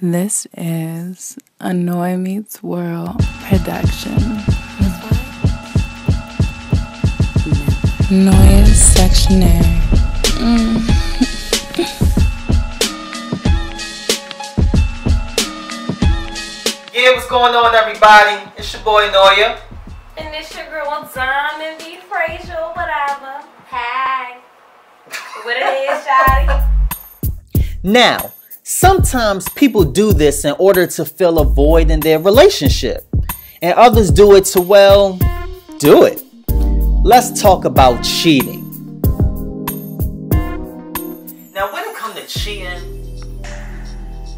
This is a Noya Meets World production. Noya's SEXtionaire. Yeah, what's going on, everybody? It's your boy Noya. And it's your girl Diamond B. Frazier, whatever. Hey. What it is, shawty? Now, sometimes people do this in order to fill a void in their relationship. And others do it to, well, do it. Let's talk about cheating. Now, when it comes to cheating,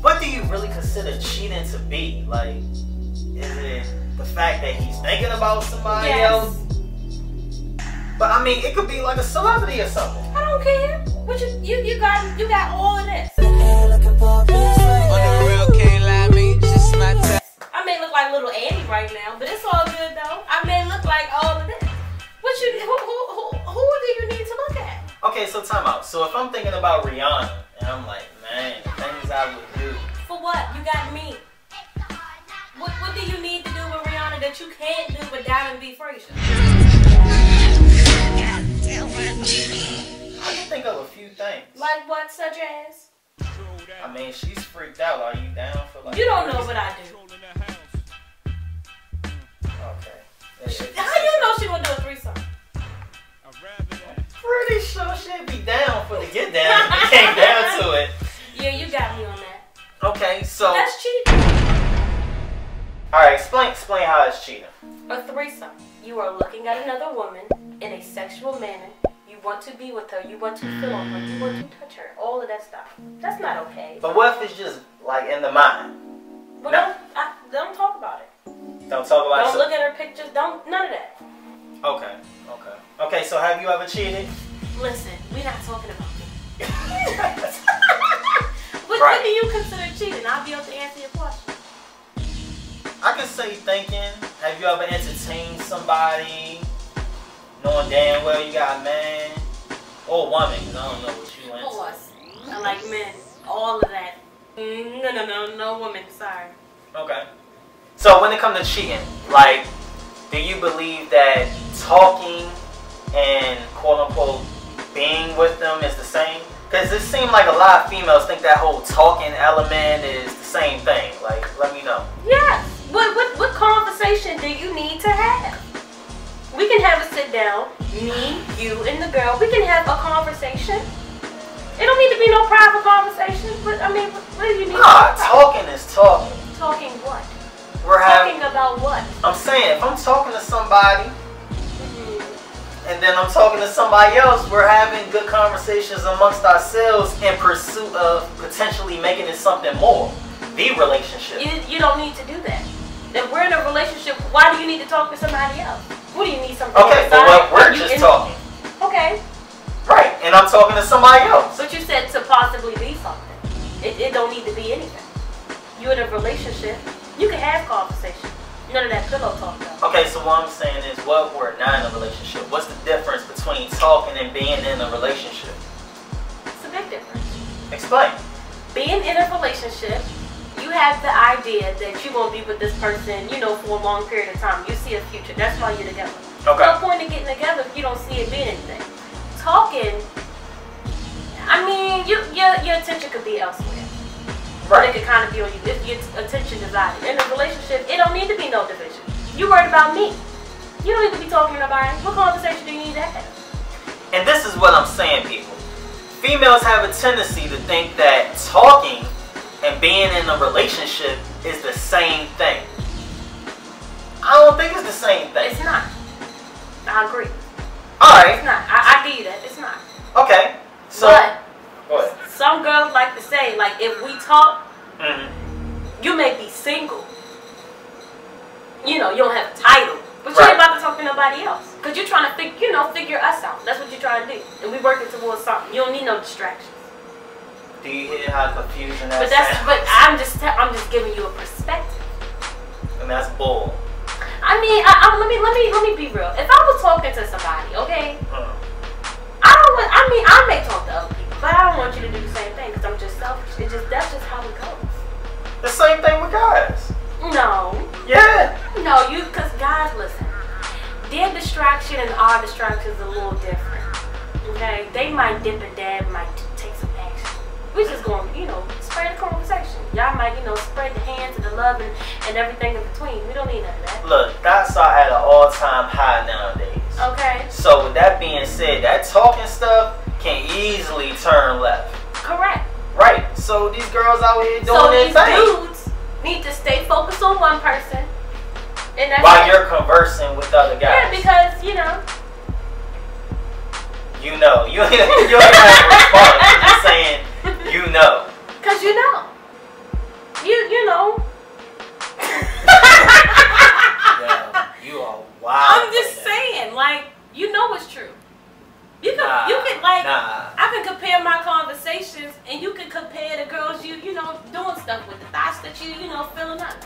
what do you really consider cheating to be? Like, is it the fact that he's thinking about somebody else? But I mean, it could be like a celebrity or something. I don't care. What you got all of this. I may look like little Annie right now, but it's all good though. I may look like all of this. Who do you need to look at? Okay, so time out. So if I'm thinking about Rihanna, and I'm like, man, the things I would do. For what? You got me. What do you need to do with Rihanna that you can't do with Diamond B. Frazier? I can think of a few things. Like what, such as? I mean, she's freaked out. Are you down for like... You don't know what I do. Okay. How you know she gonna do a threesome? Pretty sure she'd be down for the get down if it came down to it. Yeah, you got me on that. Okay, so... That's cheating. Alright, explain how it's cheating. A threesome. You are looking at another woman in a sexual manner. You want to be with her. You want to feel on her. You want to touch her. All of that stuff. That's not okay. But what if it's just like in the mind? Well, No. don't talk about it. Don't talk about it. Don't look at her pictures. None of that. Okay. Okay, so have you ever cheated? Listen, we're not talking about me. Right. What do you consider cheating? I'll be able to answer your question. I can say thinking. Have you ever entertained somebody knowing damn well you got a man or a woman? Because I don't know what you into. Horse. I like men. All of that. No woman. Sorry. Okay. So when it comes to cheating, like, do you believe that talking and quote-unquote being with them is the same? Because it seems like a lot of females think that whole talking element is the same thing. Like, let me know. Yes. What conversation do you need to have? We can have a sit down, me, you, and the girl. We can have a conversation. It don't need to be no private conversation. But I mean, what do you need? Nah, talking is talking. Talking what? We're Talking about what? I'm saying, if I'm talking to somebody, and then I'm talking to somebody else, we're having good conversations amongst ourselves in pursuit of potentially making it something more. The relationship. You don't need to do that. If we're in a relationship, why do you need to talk to somebody else? What do you need something Okay, but we're just talking. Okay. Right, and I'm talking to somebody else. But you said to possibly be something. It don't need to be anything. You're in a relationship. You can have conversation. None of that pillow talk though. Okay, so what I'm saying is, what we're not in a relationship. What's the difference between talking and being in a relationship? It's a big difference. Explain. Being in a relationship, you have the idea that you're going to be with this person, you know, for a long period of time. You see a future. That's why you're together. Okay. No point in getting together if you don't see it being anything. Talking, I mean, your attention could be elsewhere. Right. It could kind of be on you if your attention divided. In a relationship, it don't need to be no division. You worried about me. You don't need to be talking to nobody. What conversation do you need to have? And this is what I'm saying, people. Females have a tendency to think that talking and being in a relationship is the same thing. I don't think it's the same thing. It's not. I agree. Alright. It's not. I give you that. It's not. Okay. So, but go ahead. Some girls like to say, like, if we talk, you may be single. You know, you don't have a title. But you ain't about to talk to nobody else. Because you're trying to figure us out. That's what you're trying to do. And we're working towards something. You don't need no distractions. Do you hear how confusing that sounds? But I'm just giving you a perspective. And that's bull. I mean, let me be real. If I was talking to somebody, okay, I may talk to other people, but I don't want you to do the same thing because I'm just selfish. That's just how it goes. guys, listen, their distraction and our distraction is a little different. Okay, they might dip and dab, might take some action. We just gonna, spread the conversation. Y'all might, spread the hands and the love and everything in between. We don't need none of that. Look, that's at an all-time high nowadays. Okay. So with that being said, that talking stuff can easily turn left. Correct. Right. So these girls out here doing their thing. So these dudes need to stay focused on one person. And that's while you're conversing with other guys. Yeah, because, you ain't have to respond. You're just saying, Because you know. Yeah, you are wild. I'm just saying, it's true. You can, I can compare my conversations, and you can compare the girls doing stuff with, the thoughts that filling up.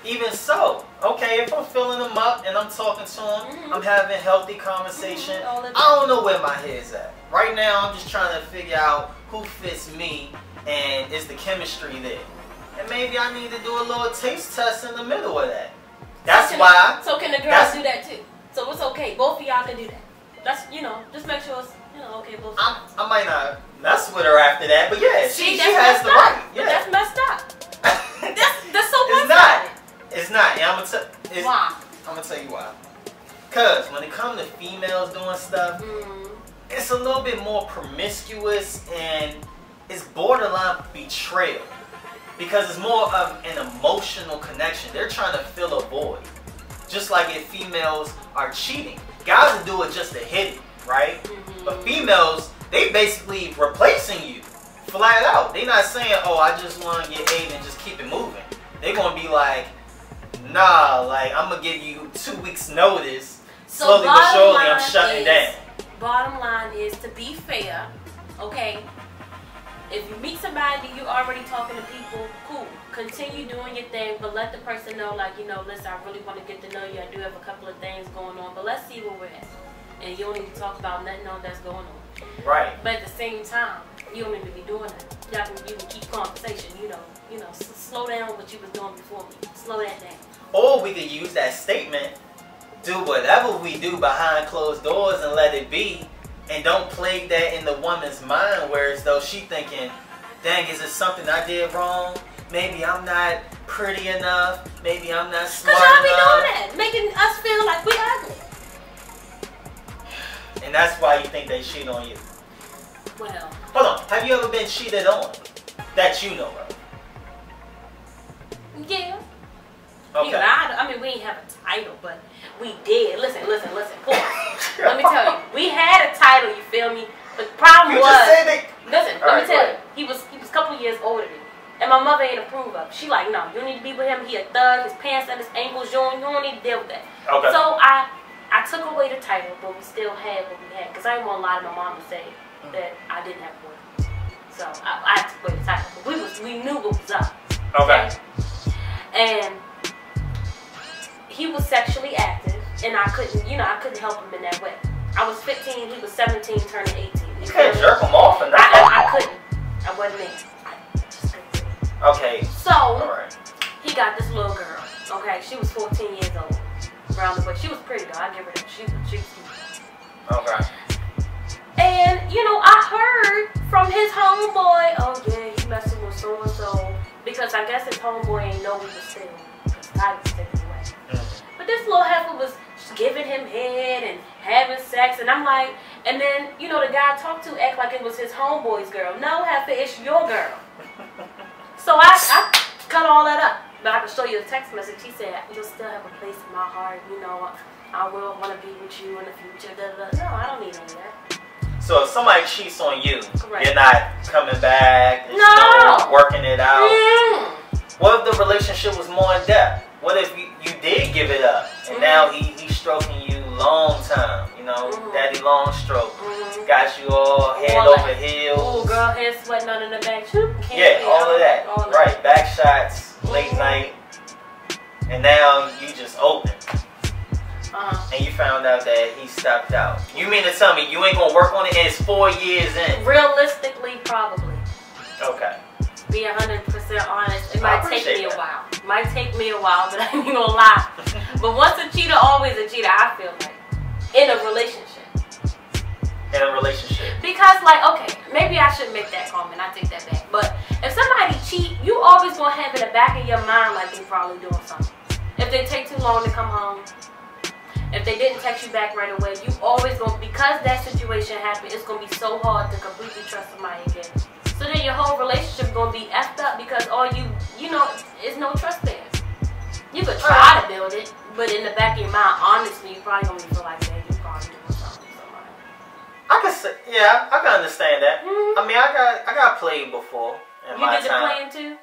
Even so, okay, if I'm filling them up and I'm talking to them, I'm having healthy conversation. I don't know where my head's at. Right now, I'm just trying to figure out who fits me and is the chemistry there. And maybe I need to do a little taste test in the middle of that. That's why. So can the girls do that too? So it's okay. Both of y'all can do that. That's, just make sure it's, okay, both of y'all. I might not mess with her after that, but yeah, she has the right. Yeah. But that's messed up. That's so It's not. It's not. And I'm gonna tell you why. Cause when it comes to females doing stuff, it's a little bit more promiscuous and it's borderline betrayal. Because it's more of an emotional connection. They're trying to fill a void. Just like if females are cheating. Guys will do it just to hit it, right? But females, they basically replacing you flat out. They're not saying, oh, I just want to get AIDS and just keep it moving. They're going to be like, nah, I'm going to give you 2 weeks notice. So slowly but surely, I'm shutting down. Bottom line is, to be fair, okay, if you meet somebody, you already talking to people, cool. Continue doing your thing, but let the person know, listen, I really want to get to know you. I do have a couple of things going on, but let's see where we're at. And you don't need to talk about nothing else that's going on. Right. But at the same time, you don't need to be doing that. You can keep conversation, slow down what you was doing before me. Slow that down. Or we could use that statement, do whatever we do behind closed doors and let it be. And don't plague that in the woman's mind, whereas though she thinking, dang, is it something I did wrong? Maybe I'm not pretty enough. Maybe I'm not smart enough. Because y'all be doing that, making us feel like we ugly. And that's why you think they cheat on you. Well. Hold on, have you ever been cheated on that you know of? Yeah. Okay. We ain't have a title, but we did. Listen. Pause. Let me tell you, we had a title. You feel me? The problem was. Listen. Let me tell you, he was a couple years older than me, and my mother ain't approve of. She like, no, you don't need to be with him. He a thug. His pants at his ankles. You don't need to deal with that. Okay. So I took away the title, but we still had what we had. Cause I didn't want to lie to my mom and say that I didn't have one. So I took away the title. But we knew what was up. Okay. And he was sexually active, and I couldn't help him in that way. I was 15, he was 17, turning 18. You can't jerk him off and that. I couldn't. I wasn't in. I just couldn't do it. Okay. So, he got this little girl. Okay, she was 14 years old. Around the way. She was pretty though. I give her that. She was cute. Okay. And, I heard from his homeboy, oh yeah, he messing with so and so. Because I guess his homeboy ain't know he was still. Because I was taken away. But this little heifer was giving him head and having sex. And I'm like, and then, the guy I talked to act like it was his homeboy's girl. No, heifer, it's your girl. So I cut all that up. But I can show you a text message. He said, you'll still have a place in my heart. I will want to be with you in the future. No, I don't need any of that. So if somebody cheats on you, correct, you're not coming back, working it out. What if the relationship was more in depth? What if you did give it up and now he's stroking you long time, daddy long stroke, got you all head over heels. Oh, girl, head sweating under the back. Yeah, all of that. Right, back shots, late night, and now you just open. And you found out that he stepped out. You mean to tell me you ain't gonna work on it and it's 4 years in? Realistically, probably. Okay. Be 100% honest. It might take me a while. Might take me a while, but I ain't gonna lie. But once a cheater, always a cheater, I feel like. In a relationship. In a relationship. Because, like, okay, maybe I shouldn't make that comment. I take that back. But if somebody cheat, you always gonna have in the back of your mind like they probably doing something. If they take too long to come home, if they didn't text you back right away, you always gonna, because that situation happened, it's gonna be so hard to completely trust somebody again. So then your whole relationship gonna be effed up because all you know, is no trust there. You could try to build it, but in the back of your mind, honestly, you probably gonna feel like, yeah, you probably doing something with somebody. I can say, yeah, I can understand that. I mean, I got played before in my time. You did the playing too?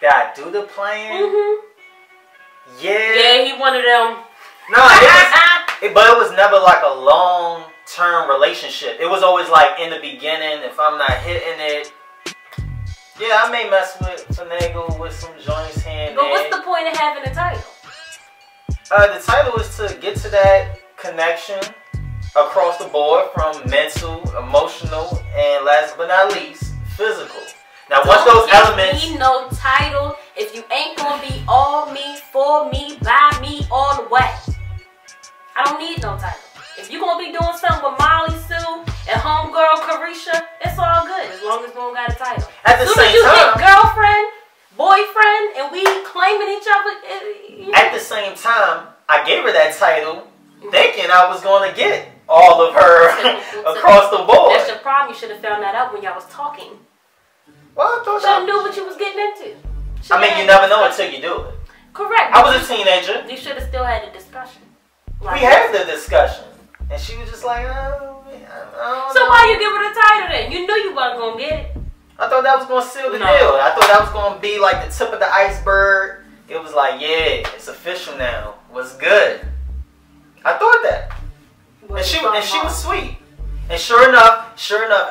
Did I do the playing? Yeah. Yeah, he one of them. No, but it was never like a long-term relationship. It was always like in the beginning, if I'm not hitting it, yeah, I may mess with, finagle with some joints here and But there. what's the point of having a title? The title is to get to that connection across the board from mental, emotional, and last but not least, physical. Now, once those elements... Don't no title if you ain't gonna be all me, for me, by me, all the way. I don't need no title. If you gonna be doing something with Molly Sue and homegirl Carisha, it's all good as long as we don't got a title. At the Soon same as you time, get girlfriend, boyfriend, and we claiming each other. At the same time, I gave her that title thinking I was gonna get all of her across the board. That's your problem. You should have found that out when y'all was talking. Well, I thought Should have knew what you was getting into. I mean, you never know until you do it. Correct. I was a teenager. You should have still had a discussion. Like, We had the discussion, and she was just like, oh, I don't so know. why you give her the title then? You knew you wasn't gonna get it. I thought that was gonna seal the No. deal. I thought that was gonna be like the tip of the iceberg. It was like, yeah, it's official now. What's good? I thought that, and she was sweet. And sure enough,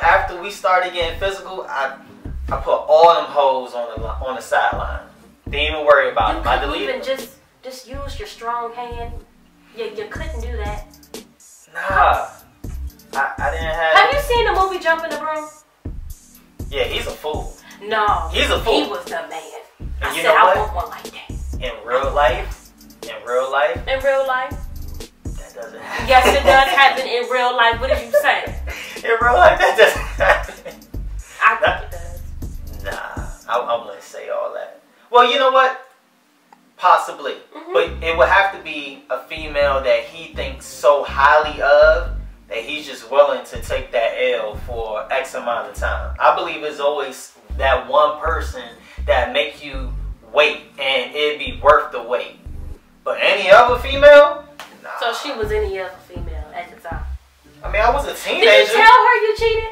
after we started getting physical, I put all them hoes on the sideline. Didn't even worry about them. I You deleted couldn't them. even just use your strong hand. You couldn't do that. Nah, I didn't have. Have you seen the movie Jump in the Broom? Yeah, he's a fool. No. He's a fool. He was the man. And I you said know I what? want one like that. In real life, In real life? that doesn't happen. Yes, it does happen in real life. What did you say? In real life, that doesn't happen. I think it does. Nah, I wouldn't say all that. Well, you know what? Possibly. But it would have to be a female that he thinks so highly of that he's just willing to take that L for X amount of time. I believe it's always that one person that make you wait, and it'd be worth the wait. But any other female? Nah. So she was any other female at the time. I mean, I was a teenager. Did you tell her you cheated?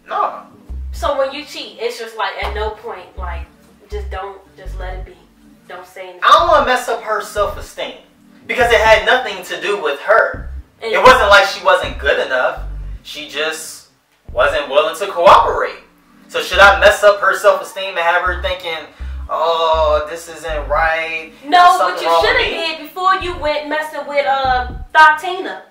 No. So when you cheat, it's just like at no point, like, just let it be. Don't say anything. I don't want to mess up her self-esteem because it had nothing to do with her. And it wasn't like she wasn't good enough. She just wasn't willing to cooperate. So should I mess up her self-esteem and have her thinking, oh, this isn't right? No, what you should have did before you went messing with Thoughtina,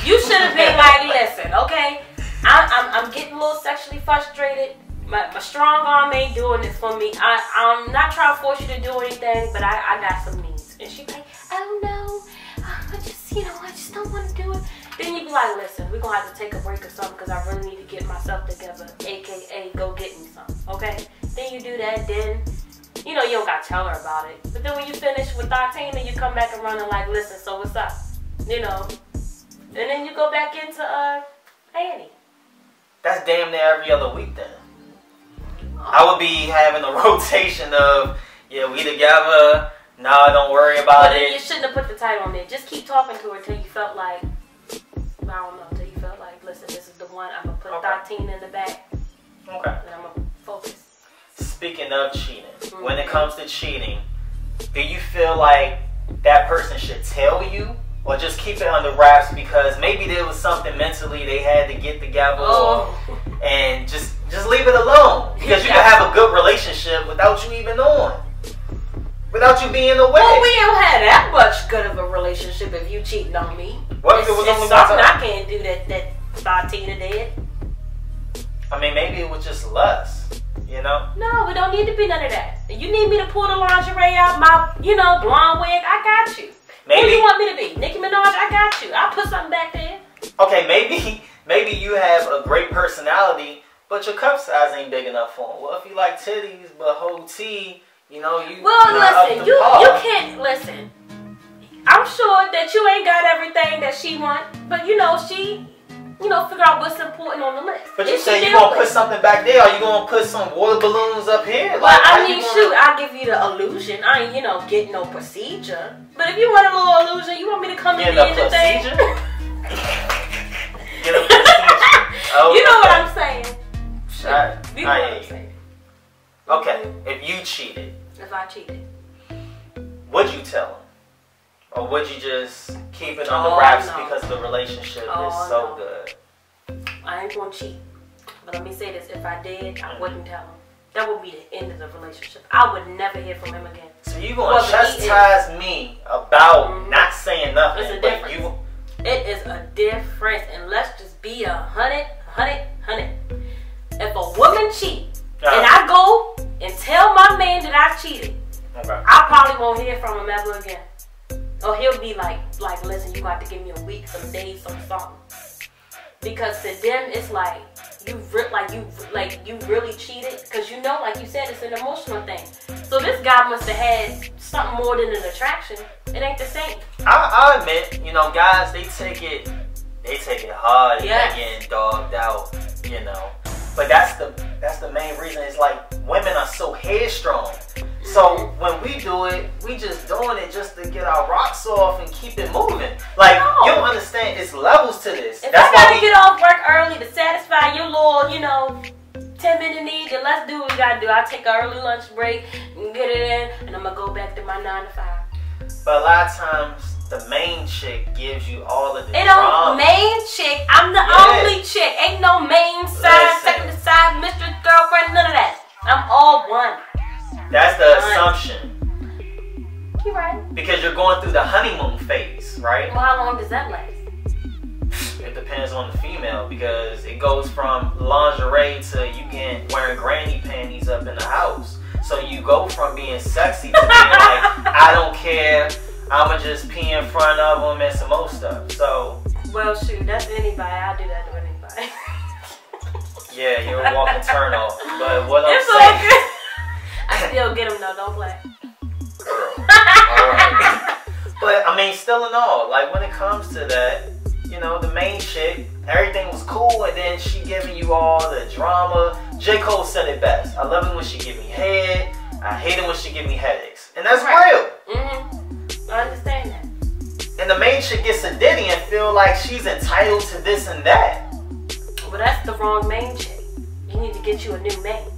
you should have been like, listen, okay, I'm getting a little sexually frustrated. My strong arm ain't doing this for me. I'm not trying to force you to do anything, but I got some needs. And she's like, oh no, I just don't want to do it. Then you be like, listen, we're going to have to take a break or something because I really need to get myself together, aka go get me something, okay? Then you do that, then, you don't got to tell her about it. But then when you finish with Thoughtina, you come back and running like, listen, so what's up? And then you go back into Annie. That's damn near every other week then. I would be having a rotation of, yeah, we together. No, don't worry about But it. you shouldn't have put the title on there. Just keep talking to her until you felt like, listen, this is the one. I'm going to put Thoughtina in the back. Okay. And I'm going to focus. Speaking of cheating, when it comes to cheating, do you feel like that person should tell you or just keep it under wraps because maybe there was something mentally they had to get together and just leave it alone? Because you can have a good relationship without you even knowing. Without you being aware. Well, we don't have that much good of a relationship if you cheating on me. What if it was only one something time? I can't do that Thoughtina did. I mean, maybe it was just lust, No, No, we don't need to be none of that. If you need me to pull the lingerie out, my, blonde wig, I got you. Maybe. Who do you want me to be? Nicki Minaj, I got you. I'll put something back there. Okay, maybe you have a great personality, but your cup size ain't big enough for him. Well, if you like titties but whole T, you listen, you can't listen. I'm sure that you ain't got everything that she want, but she figure out what's important on the list. But you say you gonna put something back there, or you gonna put some water balloons up here? Well, I'll give you the illusion. I ain't, get no procedure. But if you want a little illusion, you want me to come in the thing. Get a procedure. Oh, you know what I'm saying? You know what I'm saying. Okay, if you cheated. If I cheated. Would you tell him? Or would you just keep it under wraps because the relationship is so good? I ain't gonna cheat. But let me say this, if I did, I wouldn't tell him. That would be the end of the relationship. I would never hear from him again. So you gonna chastise me about not saying nothing? It's a difference. It is a difference, and let's just be 100. If a woman cheats and I go and tell my man that I cheated, I probably won't hear from him ever again. Or he'll be like, listen, you got to give me a week, some days, some something. Because to them, it's like you really cheated. Because like you said, it's an emotional thing. So this guy must have had something more than an attraction. It ain't the same. I admit, guys, they take it hard. Yes. They getting dogged out, But that's the main reason. It's like women are so headstrong. So when we do it, we just doing it just to get our rocks off and keep it moving. Like, you don't understand, it's levels to this. If I gotta get off work early to satisfy your little, 10-minute need, then let's do what we gotta do. I'll take an early lunch break and get it in, and I'm gonna go back to my 9 to 5. But a lot of times, the main chick gives you all of the drama. Main chick, I'm the only chick. Ain't no main side, second side, mistress, girlfriend, none of that. I'm all one. That's the assumption. You're right. Because you're going through the honeymoon phase, right? Well, how long does that last? It depends on the female, because it goes from lingerie to you wearing granny panties up in the house. So you go from being sexy to being like, I don't care, I'ma just pee in front of them and some more stuff. So. Well, shoot, that's anybody. I'll do that to anybody. Yeah, you're a walking turn off. But what I'm saying. I still get them though, don't play. Girl. Alright. But still in all, like when it comes to that, the main chick, everything was cool, and then she giving you all the drama. J. Cole said it best. I love it when she give me head. I hate it when she give me headaches. And that's real. I understand that. And the main chick gets a ditty and feel like she's entitled to this and that. Well, that's the wrong main chick. You need to get you a new main.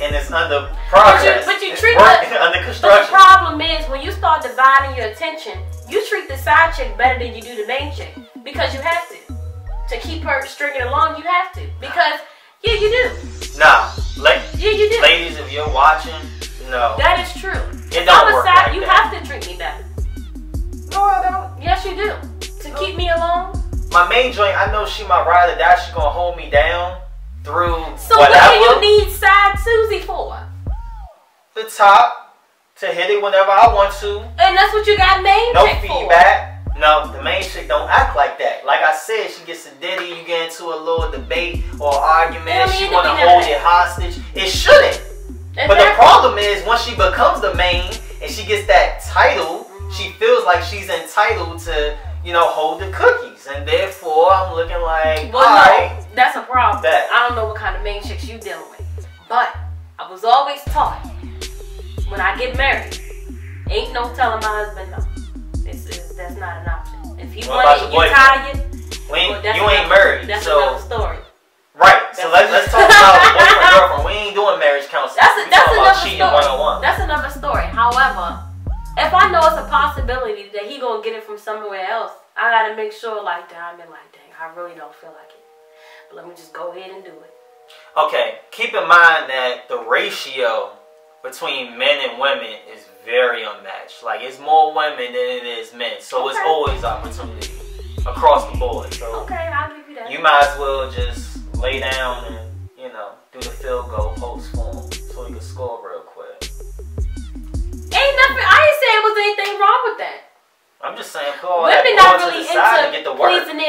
And it's under progress. But you treat under construction. But the problem is, when you start dividing your attention, you treat the side chick better than you do the main chick. Because you have to. To keep her stringing along, you have to. Because, yeah, you do. Nah. Yeah, you do. Ladies, if you're watching, no. That is true. It don't work like you that. have to treat me better. No, I don't. Yes, you do. To keep me along. My main joint, I know she my ride or die. She gonna hold me down through so whatever. What do you need side Susie for? The top to hit it whenever I want to. And that's what you got main no chick feedback. No, the main chick don't act like that. Like I said, she gets a ditty, you get into a little debate or argument, she wanna hold it hostage. It shouldn't. Exactly. But the problem is, once she becomes the main and she gets that title, she feels like she's entitled to, hold the cookies. And therefore, I'm looking like, no, that's a problem. I don't know what kind of main chicks you dealing with. But I was always taught, when I get married, ain't no telling my husband no. That's not an option. If he wanted it, you tired, you ain't married. That's another story. Right. So let's talk about boyfriend, girlfriend. We ain't doing marriage counseling. That's another story. 101. That's another story. However, if I know it's a possibility that he gonna get it from somewhere else, I gotta make sure dang, I really don't feel like it. But let me just go ahead and do it. Okay, keep in mind that the ratio between men and women is very unmatched. Like, it's more women than it is men. So it's always opportunity across the board. So okay, I'll give you that. You might as well just lay down and, do the field goal post form.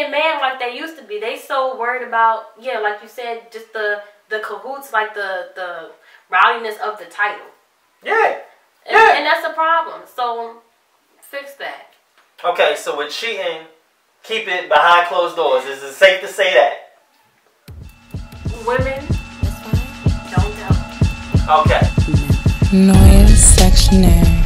being man like they used to be. They so worried about, yeah, like you said, just the cahoots, like the rowdiness of the title. Yeah. And that's a problem. So fix that. Okay, so with cheating, keep it behind closed doors. Is it safe to say that? Women, don't tell. Okay. Noya's SEXtionaire.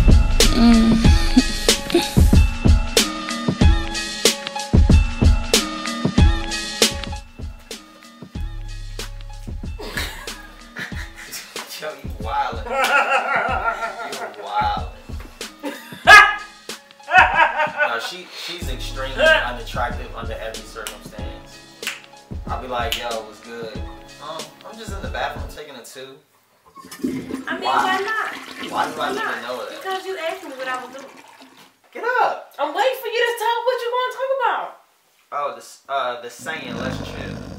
Yo, you wildin'. You wildin'. No, she's extremely unattractive under every circumstance. I'll be like, yo, what's good? I'm just in the bathroom taking a 2. I mean, why not? Why do I need to know that? Because you asked me what I was doing. Get up. I'm waiting for you to tell what you want to talk about. Oh, the saying, let's chill.